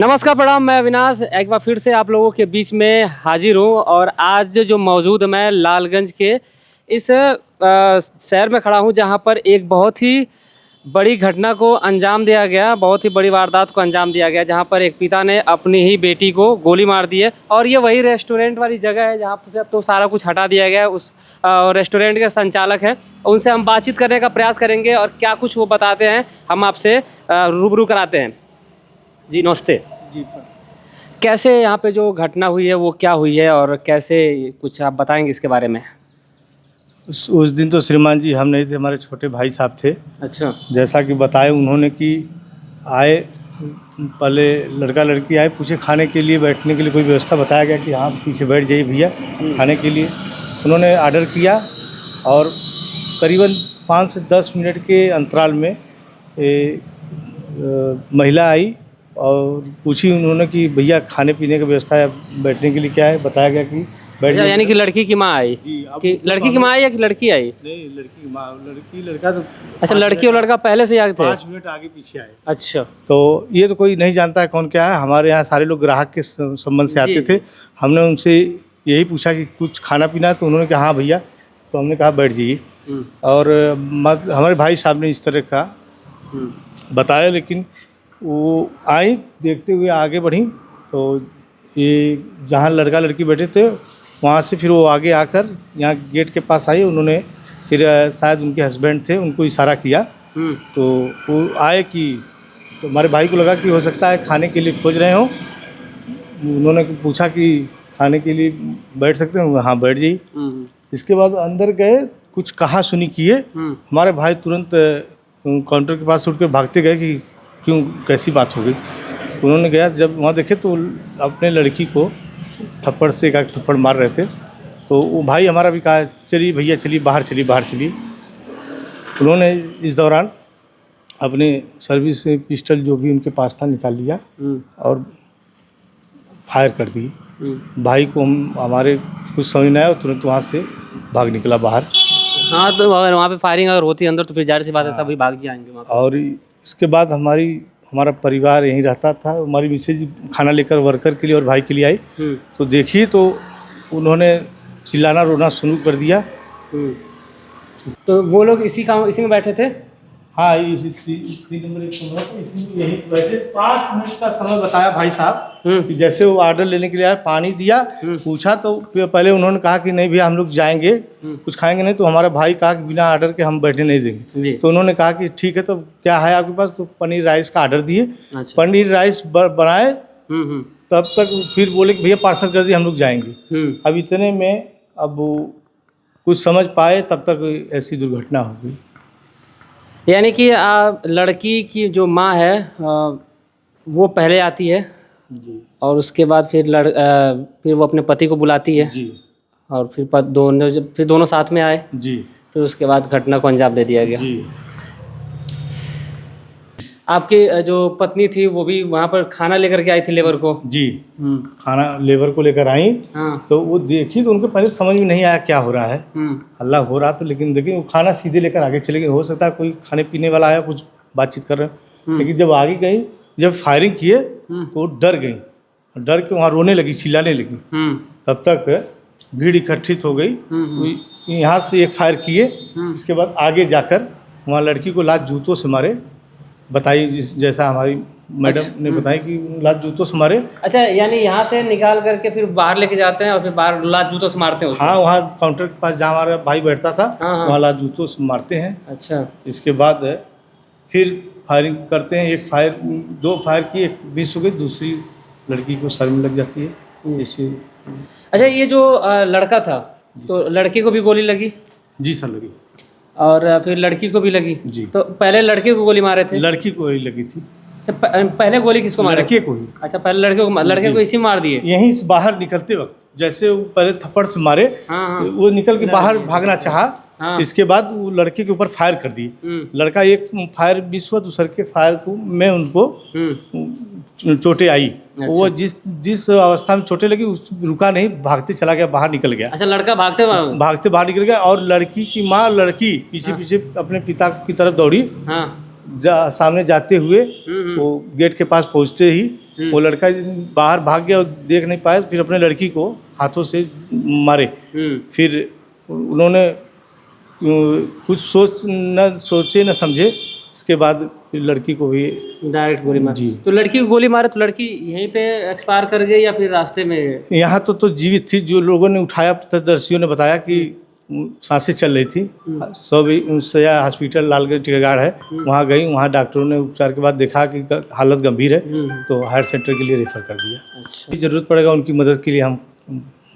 नमस्कार प्रणाम, मैं अविनाश एक बार फिर से आप लोगों के बीच में हाजिर हूँ। और आज जो मौजूद मैं लालगंज के इस शहर में खड़ा हूँ जहाँ पर एक बहुत ही बड़ी घटना को अंजाम दिया गया, बहुत ही बड़ी वारदात को अंजाम दिया गया, जहाँ पर एक पिता ने अपनी ही बेटी को गोली मार दी है। और ये वही रेस्टोरेंट वाली जगह है जहाँ से अब तो सारा कुछ हटा दिया गया है। उस रेस्टोरेंट के संचालक हैं, उनसे हम बातचीत करने का प्रयास करेंगे और क्या कुछ वो बताते हैं हम आपसे रूबरू कराते हैं। जी नमस्ते जी। कैसे यहाँ पे जो घटना हुई है वो क्या हुई है और कैसे, कुछ आप बताएंगे इसके बारे में? उस दिन तो श्रीमान जी हम नहीं थे, हमारे छोटे भाई साहब थे। अच्छा। जैसा कि बताए उन्होंने कि आए, पहले लड़का लड़की आए, पूछे खाने के लिए, बैठने के लिए कोई व्यवस्था, बताया गया कि हाँ पीछे बैठ जाइए भैया खाने के लिए। उन्होंने आर्डर किया और करीबन 5 से 10 मिनट के अंतराल में महिला आई और पूछी उन्होंने कि भैया खाने पीने की व्यवस्था है, बैठने के लिए क्या है। बताया गया कि बैठ जाइए। यानी कि लड़की की माँ आई? जी। कि लड़की की माँ आई या कि लड़की आई? नहीं, लड़की की माँ। लड़की लड़का तो अच्छा, लड़की और लड़का पहले से आए थे? 5 मिनट आगे पीछे आए। अच्छा। तो ये तो कोई नहीं जानता है कौन क्या है। हमारे यहाँ सारे लोग ग्राहक के संबंध से आते थे। हमने उनसे यही पूछा कि कुछ खाना पीना है, तो उन्होंने कहा हाँ भैया। तो हमने कहा बैठ जाइए। और हमारे भाई साहब ने इस तरह का बताया, लेकिन वो आई, देखते हुए आगे बढ़ी। तो ये जहाँ लड़का लड़की बैठे थे वहाँ से फिर वो आगे आकर यहाँ गेट के पास आई। उन्होंने फिर शायद उनके हस्बैंड थे, उनको इशारा किया। तो वो आए कि तो हमारे भाई को लगा कि हो सकता है खाने के लिए खोज रहे हो। उन्होंने पूछा कि खाने के लिए बैठ सकते हैं? हाँ बैठ जाइए। इसके बाद अंदर गए, कुछ कहा सुनी किए। हमारे भाई तुरंत काउंटर के पास उठ कर भागते गए कि क्यों, कैसी बात हो गई। उन्होंने गया, जब वहाँ देखे तो अपने लड़की को थप्पड़ से एक थप्पड़ मार रहे थे। तो वो भाई हमारा भी कहा चलिए भैया चलिए, बाहर चलिए बाहर चलिए। उन्होंने इस दौरान अपने सर्विस से पिस्टल जो भी उनके पास था निकाल लिया और फायर कर दिए। भाई को हमारे कुछ समझ नहीं आया और तुरंत वहाँ से भाग निकला बाहर। हाँ, तो अगर वहाँ पे फायरिंग अगर होती है अंदर तो फिर जाहिर सी बात है सभी भाग जाएंगे वहाँ पे। और इसके बाद हमारा परिवार यहीं रहता था। हमारी मिसेज खाना लेकर वर्कर के लिए और भाई के लिए आई। तो देखिए तो उन्होंने चिल्लाना रोना शुरू कर दिया। तो वो लोग इसी में बैठे थे? हाँ, इसी 3 नंबर 1 कमरा था, इसी में यहीं बैठे। 5 मिनट का समय बताया भाई साहब कि जैसे वो ऑर्डर लेने के लिए आए, पानी दिया, पूछा तो पहले उन्होंने कहा कि नहीं भैया हम लोग जाएंगे, कुछ खाएंगे नहीं। तो हमारा भाई कहा कि बिना ऑर्डर के हम बैठने नहीं देंगे। तो उन्होंने कहा कि ठीक है, तो क्या है आपके पास? तो पनीर राइस का ऑर्डर दिए। पनीर राइस बनाए, तब तक फिर बोले कि भैया पार्सल कर दिए, हम लोग जाएंगे। अब इतने में अब कुछ समझ पाए, तब तक ऐसी दुर्घटना हो गई। यानी कि लड़की की जो माँ है वो पहले आती है जी, और उसके बाद फिर वो अपने पति को बुलाती है जी, और फिर दोनों साथ में आए जी, फिर उसके बाद घटना को अंजाम दे दिया गया। जी। आपकी जो पत्नी थी वो भी वहाँ पर खाना लेकर के आई थी लेबर को? जी, खाना लेबर को लेकर आई। हाँ। तो वो देखी तो उनको पहले समझ में नहीं आया क्या हो रहा है। हल्ला हो रहा था, लेकिन देखिए वो खाना सीधे लेकर आगे चले गए। हो सकता है कोई खाने पीने वाला आया, कुछ बातचीत कर रहे हैं। लेकिन जब आगे गई, जब फायरिंग किए तो डर गई, डर के वहाँ रोने लगी, चिल्लाने लगी। तब तक भीड़ इकट्ठित हो गई। यहाँ से एक फायर किए, इसके बाद आगे जाकर वहाँ लड़की को लात जूतों से मारे। बताइए जैसा हमारी मैडम ने बताया कि लात जूतों से मारे। अच्छा, यानी यहाँ से निकाल करके फिर बाहर लेके जाते हैं और फिर बाहर लात जूतों से मारते हैं उसको? हाँ, वहाँ काउंटर के पास जहाँ हमारा भाई बैठता था वहाँ लात जूतों से मारते हैं। अच्छा। इसके इसके बाद फिर फायरिंग करते हैं। 2 फायर किए, एक मिस हो गई, दूसरी लड़की को सर में लग जाती है। इसी। अच्छा, ये जो लड़का था तो लड़के को भी गोली लगी? जी सर, लगी। और फिर लड़की को भी लगी? जी। तो पहले लड़के को गोली मारे थे? लड़की को ही लगी थी। अच्छा, पहले गोली किसको मारे? लड़के को ही। अच्छा, पहले लड़के को इसी मार दिए? यहीं से बाहर निकलते वक्त जैसे वो पहले थप्पड़ से मारे। हाँ। वो निकल के बाहर भागना चाहा। हाँ। इसके बाद वो लड़के के ऊपर फायर कर दिए। लड़का एक फायर मिस हुआ, दूसरे के फायर में उनको चोटें आई। अच्छा। वो जिस अवस्था में चोटें लगी उस रुका नहीं, भागते चला गया, बाहर निकल गया। अच्छा, लड़का भागते बाहर निकल गया। और लड़की की माँ, लड़की पीछे पीछे अपने पिता की तरफ दौड़ी। हाँ। सामने जाते हुए वो गेट के पास पहुँचते ही वो लड़का बाहर भाग गया और देख नहीं पाया, फिर अपने लड़की को हाथों से मारे। फिर उन्होंने कुछ सोचे न समझे, इसके बाद फिर लड़की को भी डायरेक्ट गोली मार। जी। तो लड़की को गोली मारे तो लड़की यहीं पे एक्सपायर कर गई या फिर रास्ते में? यहाँ तो जीवित थी। जो लोगों ने उठाया, प्रत्यक्षदर्शियों ने बताया कि सांसें चल रही थी। सब उनसे हॉस्पिटल लालगंज टिकरगाड़ है, वहाँ गई। वहाँ डॉक्टरों ने उपचार के बाद देखा कि हालत गंभीर है, तो हायर सेंटर के लिए रेफर कर दिया। अच्छा। जरूरत पड़ेगा उनकी मदद के लिए हम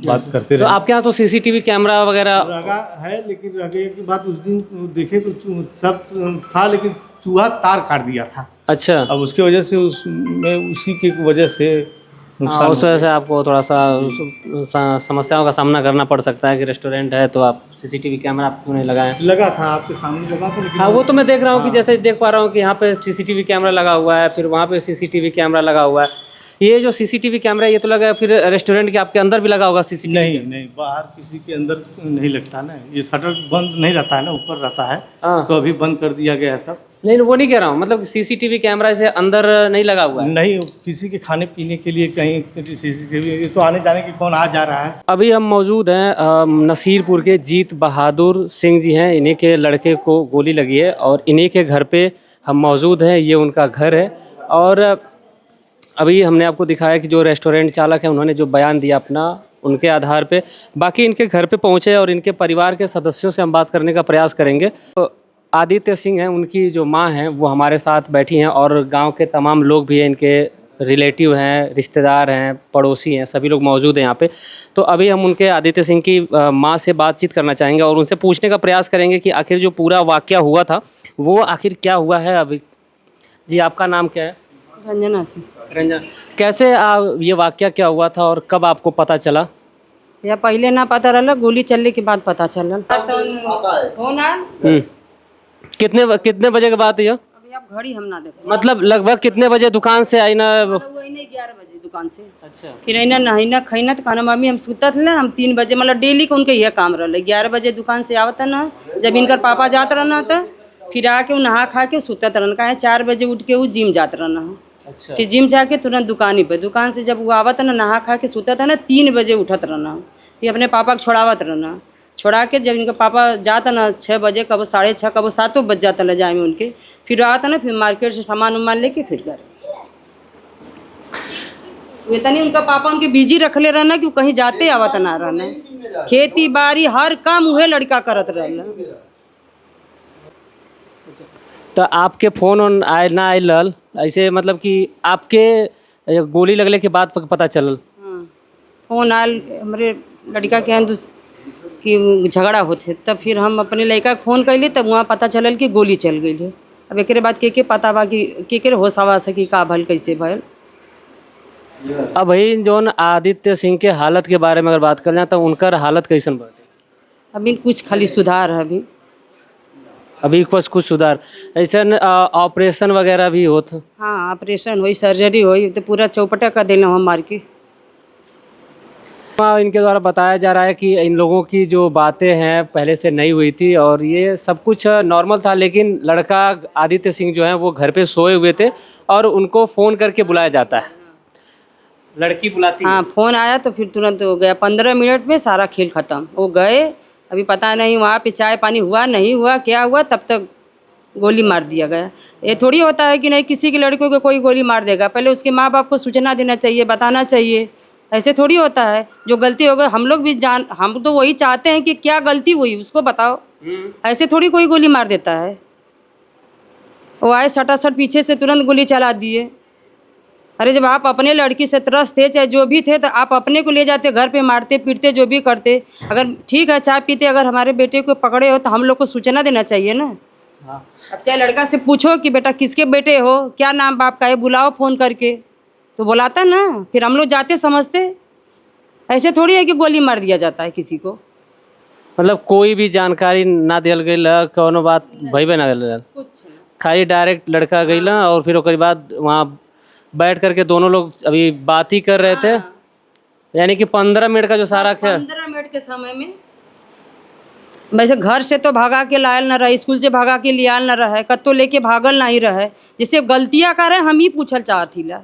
बात करते तो रहे। आपके यहाँ तो सीसीटीवी कैमरा वगैरह लगा है, लेकिन लगे की बात उस दिन देखे तो सब था, लेकिन चूहा तार काट दिया था। अच्छा। अब उसके वजह से उसमें उसी की वजह से नुकसान उस वजह से आपको थोड़ा सा समस्याओं का सामना करना पड़ सकता है कि रेस्टोरेंट है तो आप सीसीटीवी कैमरा आपको नहीं लगाएं। लगा था, आपके सामने लगा था, लेकिन हाँ वो तो मैं देख रहा हूँ कि जैसे देख पा रहा हूँ कि यहाँ पे सीसीटीवी कैमरा लगा हुआ है, फिर वहाँ पे सीसीटीवी कैमरा लगा हुआ है। ये जो सीसीटीवी कैमरा ये तो लगा है, फिर रेस्टोरेंट के आपके अंदर भी लगा होगा सीसीटीवी? नहीं, बाहर किसी के अंदर नहीं लगता ना, ये शटर बंद नहीं रहता है ना, ऊपर रहता है। हाँ। तो अभी बंद कर दिया गया है सब। नहीं वो नहीं कह रहा हूँ, मतलब सीसीटीवी कैमरा से अंदर नहीं लगा हुआ है? नहीं, किसी के खाने पीने के लिए कहीं सीसीटीवी तो आने जाने की कौन आ जा रहा है। अभी हम मौजूद हैं नसीरपुर के जीत बहादुर सिंह जी हैं, इन्हीं के लड़के को गोली लगी है और इन्हीं के घर पे हम मौजूद हैं। ये उनका घर है और अभी हमने आपको दिखाया कि जो रेस्टोरेंट चालक है उन्होंने जो बयान दिया अपना, उनके आधार पे बाकी इनके घर पे पहुंचे और इनके परिवार के सदस्यों से हम बात करने का प्रयास करेंगे। तो आदित्य सिंह हैं, उनकी जो माँ हैं वो हमारे साथ बैठी हैं और गांव के तमाम लोग भी हैं, इनके रिलेटिव हैं, रिश्तेदार हैं, पड़ोसी हैं, सभी लोग मौजूद हैं यहाँ पे। तो अभी हम उनके आदित्य सिंह की माँ से बातचीत करना चाहेंगे और उनसे पूछने का प्रयास करेंगे कि आखिर जो पूरा वाक़या हुआ था वो आखिर क्या हुआ है। अभी जी आपका नाम क्या है? रंजना सिंह। रंजना, कैसे ये वाक़या क्या हुआ था और कब आपको पता चला? या पहले ना पता रहा, गोली चलने के बाद पता चला। कितने बजे के बाद? ये अभी आप घड़ी हम ना देखे, मतलब लगभग कितने बजे दुकान से आई ना? 11 बजे दुकान से। अच्छा। फिर अना नहाइना खैना तो खाना मम्मी हम सुता थे ना, हम 3 बजे मतलब डेली को उनके यह काम रहा। 11 बजे दुकान से आवता ना, जब इनकर पापा जात रहना था फिर आके नहा खा के सुतत रहना। कहा 4 बजे उठ के वो जिम जात रहना। अच्छा। फिर जिम जाके तुरंत दुकान ही पे, दुकान से जब वो आवत ना नहा खा के सुतत है ना, 3 बजे उठत रहना। फिर अपने पापा को छोड़ावत रहना, छोड़ा के जब इनका पापा जाता ना 6 बजे, कब 6:30, कब 7 बज जाता ले जाए में उनके। फिर आता ना, फिर मार्केट से सामान उमान लेके फिर घर। इतनी उनका पापा उनके बिजी रखले रहना कि कहीं जाते आवत ना रहना। खेती बाड़ी हर काम उहे लड़का करत रहना। तो आपके फ़ोन ऑन आए ना आयल ऐसे, मतलब कि आपके गोली लगने के बाद पता चलल? हाँ, फोन आयल हमारे लड़का के यहाँ कि झगड़ा होते, तब फिर हम अपने लड़का के फ़ोन कैली, तब वहाँ पता चलल कि गोली चल गई है। अब एक बाद के पता बा कि के होश आवास है कि का भल कैसे भल। अब भाई जौन आदित्य सिंह के हालत के बारे में अगर बात कर जाए तो उनकर हालत कैसन बाटे? अभी कुछ खाली सुधार है। अभी कुछ सुधार ऐसा ऑपरेशन वगैरह भी होत? हाँ, ऑपरेशन हुई, सर्जरी हुई, तो पूरा चौपटा कर देना हम मार के। इनके द्वारा बताया जा रहा है कि इन लोगों की जो बातें हैं पहले से नहीं हुई थी और ये सब कुछ नॉर्मल था, लेकिन लड़का आदित्य सिंह जो है वो घर पे सोए हुए थे और उनको फ़ोन करके बुलाया जाता है, लड़की बुलाती है। हाँ, फ़ोन आया तो फिर तुरंत हो गया, 15 मिनट में सारा खेल ख़त्म। वो गए, अभी पता नहीं वहाँ पे चाय पानी हुआ नहीं हुआ क्या हुआ, तब तक गोली मार दिया गया। ये थोड़ी होता है कि नहीं किसी के लड़कों को कोई गोली मार देगा, पहले उसके माँ बाप को सूचना देना चाहिए, बताना चाहिए। ऐसे थोड़ी होता है, जो गलती हो गई हम लोग भी हम तो वही चाहते हैं कि क्या गलती हुई उसको बताओ। ऐसे थोड़ी कोई गोली मार देता है। वो आए सटासट पीछे से तुरंत गोली चला दिए। अरे जब आप अपने लड़की से त्रस्त थे, चाहे जो भी थे, तो आप अपने को ले जाते घर पे, मारते पीटते जो भी करते। अगर ठीक है चाय पीते, अगर हमारे बेटे को पकड़े हो तो हम लोग को सूचना देना चाहिए ना। हाँ। अब क्या लड़का से पूछो कि बेटा किसके बेटे हो, क्या नाम बाप का है, बुलाओ फ़ोन करके, तो बुलाता ना, फिर हम लोग जाते समझते। ऐसे थोड़ी है कि गोली मार दिया जाता है किसी को। मतलब कोई भी जानकारी ना दियल गई, कौनो बात भइबे ना गई, कुछ खाली डायरेक्ट लड़का गईला और फिर उसके बाद वहाँ बैठ करके दोनों लोग अभी बात ही कर रहे थे। यानी कि 15 मिनट का जो सारा खेल, 15 मिनट के समय में वैसे घर से तो भागा के लायल न रहे, स्कूल से भागा के लियाल न रहे, कत्तो लेके भागल नहीं रहे। जैसे गलतियाँ करे हम ही पूछल चाहती ला।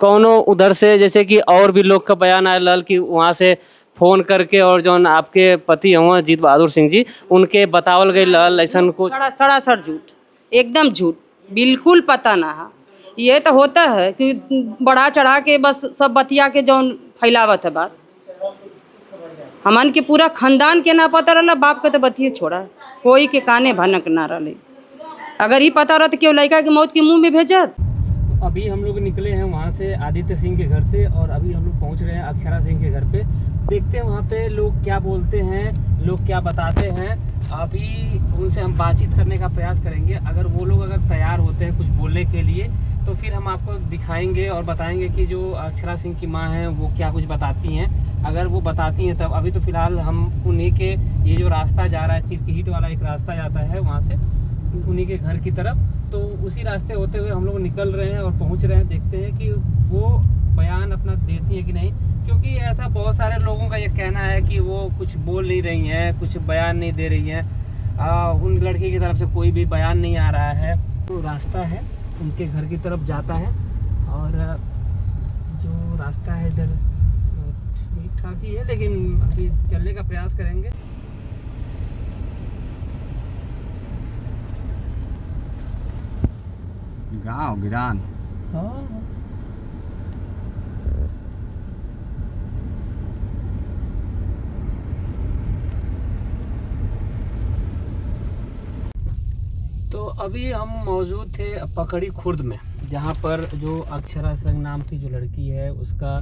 कौनो उधर से जैसे कि और भी लोग का बयान आया लाल कि वहाँ से फ़ोन करके और जो आपके पति हुआ जीत बहादुर सिंह जी उनके बतावल गए लाल ऐसा कुछ सरासर झूठ, एकदम झूठ, बिल्कुल पता ना है। ये तो होता है कि बढ़ा चढ़ा के बस सब बतिया के जौन फैलावत है बात। हमन के पूरा खानदान के ना पता रहला, बाप के तो बतिये छोड़ा, कोई के काने भनक ना रहे। अगर ही पता रहता कि वो लड़का की मौत के मुंह में भेजत। अभी हम लोग निकले हैं वहाँ से आदित्य सिंह के घर से और अभी हम लोग पहुँच रहे हैं अक्षरा सिंह के घर पे। देखते हैं वहाँ पे लोग क्या बोलते हैं, लोग क्या बताते हैं। अभी उनसे हम बातचीत करने का प्रयास करेंगे। अगर वो लोग तैयार होते हैं कुछ बोलने के लिए तो फिर हम आपको दिखाएंगे और बताएंगे कि जो अक्षरा सिंह की माँ हैं वो क्या कुछ बताती हैं। अगर वो बताती हैं तब। अभी तो फ़िलहाल हम उन्हीं के ये जो रास्ता जा रहा है चिरपीट वाला एक रास्ता जाता है वहाँ से उन्हीं के घर की तरफ, तो उसी रास्ते होते हुए हम लोग निकल रहे हैं और पहुँच रहे हैं। देखते हैं कि वो बयान अपना देती है कि नहीं, क्योंकि ऐसा बहुत सारे लोगों का ये कहना है कि वो कुछ बोल नहीं रही हैं, कुछ बयान नहीं दे रही हैं। उन लड़की की तरफ से कोई भी बयान नहीं आ रहा है। तो रास्ता है उनके घर की तरफ जाता है और जो रास्ता है इधर ठीक ठाक ही है, लेकिन अभी चलने का प्रयास करेंगे। गाँव गिरान तो अभी हम मौजूद थे पकड़ी खुर्द में, जहाँ पर जो अक्षरा सिंह नाम की जो लड़की है उसका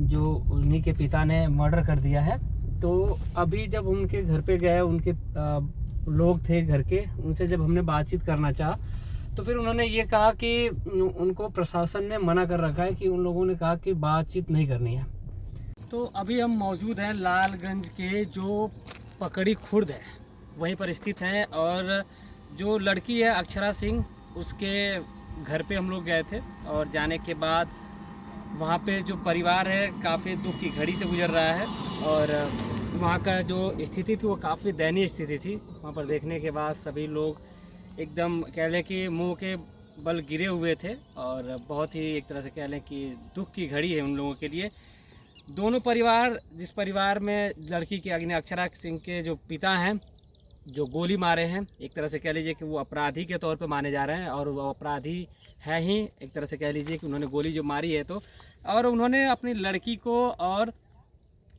जो उन्हीं के पिता ने मर्डर कर दिया है। तो अभी जब उनके घर पे गए, उनके लोग थे घर के, उनसे जब हमने बातचीत करना चाहा तो फिर उन्होंने ये कहा कि उनको प्रशासन ने मना कर रखा है, कि उन लोगों ने कहा कि बातचीत नहीं करनी है। तो अभी हम मौजूद हैं लालगंज के जो पकड़ी खुर्द है वहीं पर स्थित हैं और जो लड़की है अक्षरा सिंह उसके घर पे हम लोग गए थे और जाने के बाद वहाँ पे जो परिवार है काफ़ी दुख की घड़ी से गुजर रहा है और वहाँ का जो स्थिति थी वो काफ़ी दयनीय स्थिति थी। वहाँ पर देखने के बाद सभी लोग एकदम कह लें कि मुंह के बल गिरे हुए थे और बहुत ही एक तरह से कह लें कि दुख की घड़ी है उन लोगों के लिए। दोनों परिवार, जिस परिवार में लड़की के अग्नि अक्षरा सिंह के जो पिता हैं जो गोली मारे हैं, एक तरह से कह लीजिए कि वो अपराधी के तौर पे माने जा रहे हैं और वो अपराधी है ही, एक तरह से कह लीजिए कि उन्होंने गोली जो मारी है तो, और उन्होंने अपनी लड़की को और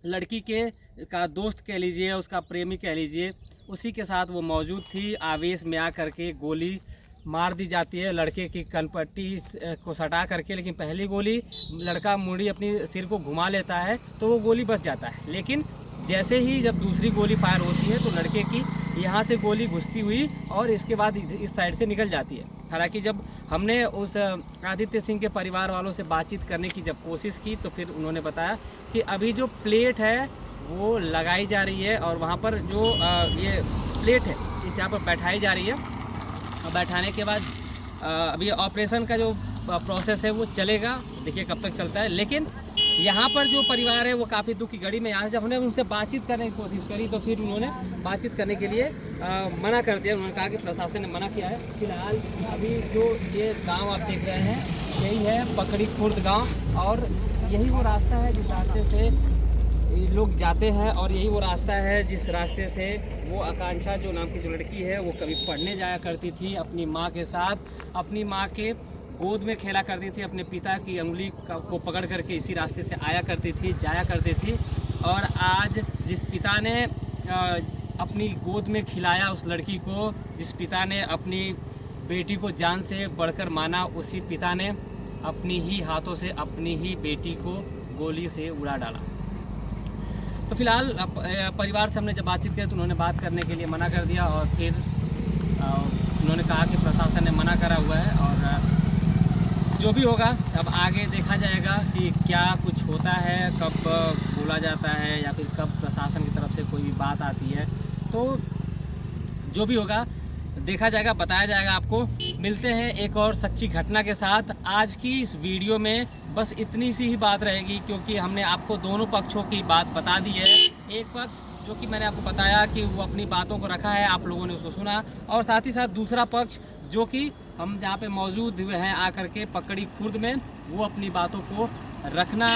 लड़की के का दोस्त कह लीजिए, उसका प्रेमी कह लीजिए, उसी के साथ वो मौजूद थी। आवेश में आकर के गोली मार दी जाती है लड़के की कनपट्टी को सटा करके, लेकिन पहली गोली लड़का मुड़ी अपनी सिर को घुमा लेता है तो वो गोली बच जाता है। लेकिन जैसे ही जब दूसरी गोली फायर होती है तो लड़के की यहाँ से गोली घुसती हुई और इसके बाद इस साइड से निकल जाती है। हालांकि जब हमने उस आदित्य सिंह के परिवार वालों से बातचीत करने की जब कोशिश की तो फिर उन्होंने बताया कि अभी जो प्लेट है वो लगाई जा रही है और वहाँ पर जो ये प्लेट है इस यहाँ पर बैठाई जा रही है और बैठाने के बाद अभी ऑपरेशन का जो प्रोसेस है वो चलेगा, देखिए कब तक चलता है। लेकिन यहाँ पर जो परिवार है वो काफ़ी दुख की घड़ी में, यहाँ से जब हमने उनसे बातचीत करने की कोशिश करी तो फिर उन्होंने बातचीत करने के लिए मना कर दिया। उन्होंने कहा कि प्रशासन ने मना किया है। फिलहाल अभी जो ये गांव आप देख रहे हैं यही है पकड़ी खुर्द गांव और यही वो रास्ता है जिस रास्ते से लोग जाते हैं और यही वो रास्ता है जिस रास्ते से वो आकांक्षा जो नाम की जो लड़की है वो कभी पढ़ने जाया करती थी अपनी माँ के साथ, अपनी माँ के गोद में खेला करती थी, अपने पिता की उंगली को पकड़ करके इसी रास्ते से आया करती थी, जाया करती थी। और आज जिस पिता ने अपनी गोद में खिलाया उस लड़की को, जिस पिता ने अपनी बेटी को जान से बढ़कर माना, उसी पिता ने अपनी ही हाथों से अपनी ही बेटी को गोली से उड़ा डाला। तो फिलहाल परिवार से हमने जब बातचीत की तो उन्होंने बात करने के लिए मना कर दिया और फिर उन्होंने कहा कि प्रशासन ने मना करा हुआ है और जो भी होगा अब आगे देखा जाएगा कि क्या कुछ होता है, कब बोला जाता है या फिर कब प्रशासन की तरफ से कोई भी बात आती है। तो जो भी होगा देखा जाएगा, बताया जाएगा आपको। मिलते हैं एक और सच्ची घटना के साथ। आज की इस वीडियो में बस इतनी सी ही बात रहेगी क्योंकि हमने आपको दोनों पक्षों की बात बता दी है। एक पक्ष जो कि मैंने आपको बताया कि वो अपनी बातों को रखा है, आप लोगों ने उसको सुना, और साथ ही साथ दूसरा पक्ष जो कि हम जहाँ पे मौजूद हुए हैं आकर के पकड़ी खुर्द में, वो अपनी बातों को रखना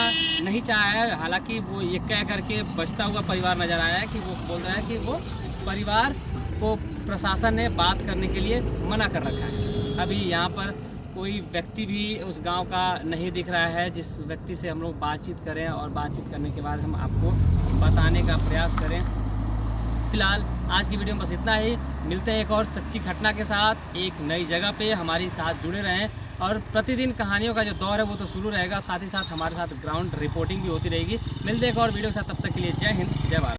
नहीं चाहा है। हालांकि वो ये कह करके बचता हुआ परिवार नज़र आया है कि वो बोल रहा है कि वो परिवार को प्रशासन ने बात करने के लिए मना कर रखा है। अभी यहाँ पर कोई व्यक्ति भी उस गांव का नहीं दिख रहा है जिस व्यक्ति से हम लोग बातचीत करें और बातचीत करने के बाद हम आपको बताने का प्रयास करें। फिलहाल आज की वीडियो में बस इतना ही। मिलते हैं एक और सच्ची घटना के साथ एक नई जगह पे। हमारे साथ जुड़े रहें और प्रतिदिन कहानियों का जो दौर है वो तो शुरू रहेगा, साथ ही साथ हमारे साथ ग्राउंड रिपोर्टिंग भी होती रहेगी। मिलते हैं एक और वीडियो के साथ, तब तक के लिए जय हिंद, जय भारत।